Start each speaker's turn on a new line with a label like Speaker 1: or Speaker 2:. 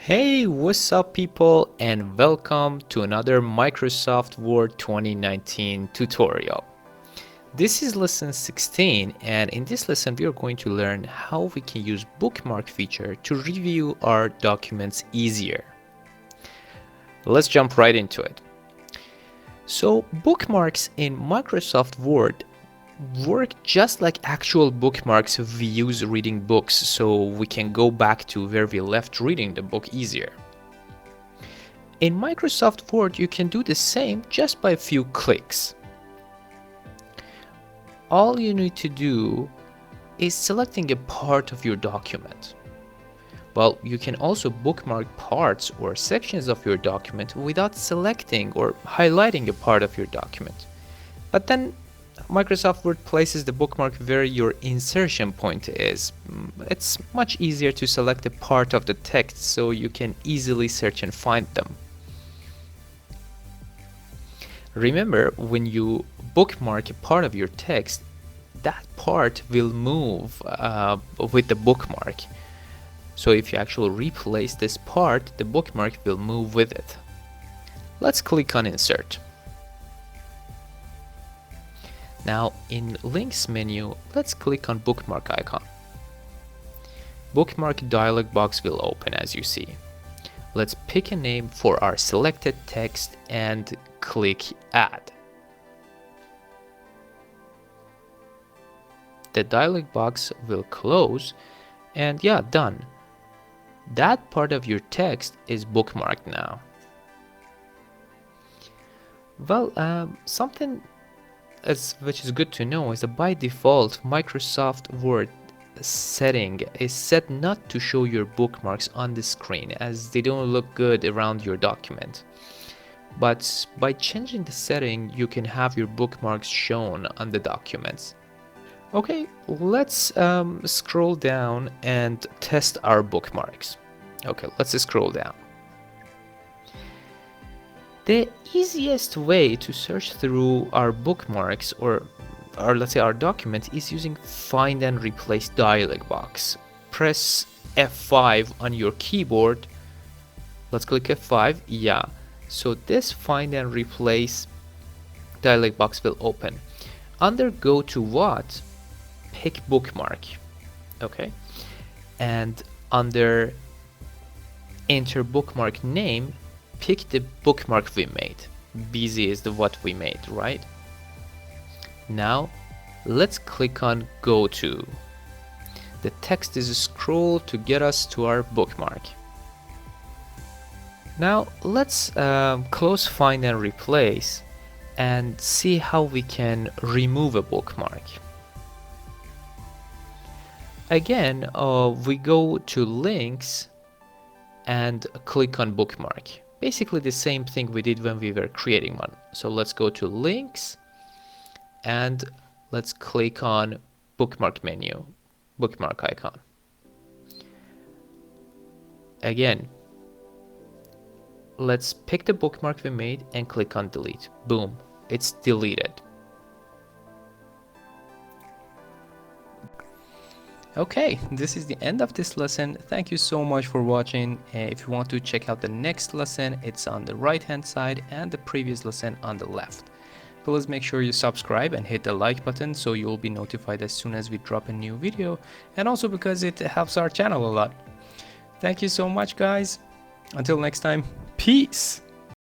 Speaker 1: Hey, what's up people, and welcome to another Microsoft Word 2019 tutorial. This is lesson 16, and in this lesson we are going to learn how we can use bookmark feature to review our documents easier. Let's jump right into it. So bookmarks in Microsoft Word work just like actual bookmarks we use reading books, so we can go back to where we left reading the book easier. In Microsoft Word, you can do the same just by a few clicks. All you need to do is selecting a part of your document. Well, you can also bookmark parts or sections of your document without selecting or highlighting a part of your document. But then Microsoft Word places the bookmark where your insertion point is. It's much easier to select a part of the text so you can easily search and find them. Remember, when you bookmark a part of your text, that part will move with the bookmark. So if you actually replace this part, the bookmark will move with it. Let's click on Insert. Now in Links menu, let's click on Bookmark icon. Bookmark dialog box will open as you see. Let's pick a name for our selected text and click Add. The dialog box will close and yeah, done. That part of your text is bookmarked now. Well, something which is good to know is that by default Microsoft Word setting is set not to show your bookmarks on the screen as they don't look good around your document. But by changing the setting, you can have your bookmarks shown on the documents. Okay, let's scroll down and test our bookmarks. Okay, let's scroll down. The easiest way to search through our bookmarks or let's say our document is using Find and Replace dialog box. Press F5 on your keyboard. Let's click F5. Yeah. So this Find and Replace dialog box will open. Under Go to What, pick Bookmark. Okay. And under Enter Bookmark Name, pick the bookmark we made. BZ is the what we made, right? Now let's click on Go To. The text is scrolled to get us to our bookmark. Now let's close Find and Replace and see how we can remove a bookmark. Again, we go to Links and click on Bookmark. Basically the same thing we did when we were creating one. So let's go to Links and let's click on Bookmark menu, bookmark icon. Again, let's pick the bookmark we made and click on Delete. Boom, it's deleted. Okay, this is the end of this lesson. Thank you so much for watching. If you want to check out the next lesson, it's on the right hand side and the previous lesson on the left. Please make sure you subscribe and hit the like button so you'll be notified as soon as we drop a new video, and also because it helps our channel a lot. Thank you so much guys. Until next time, peace.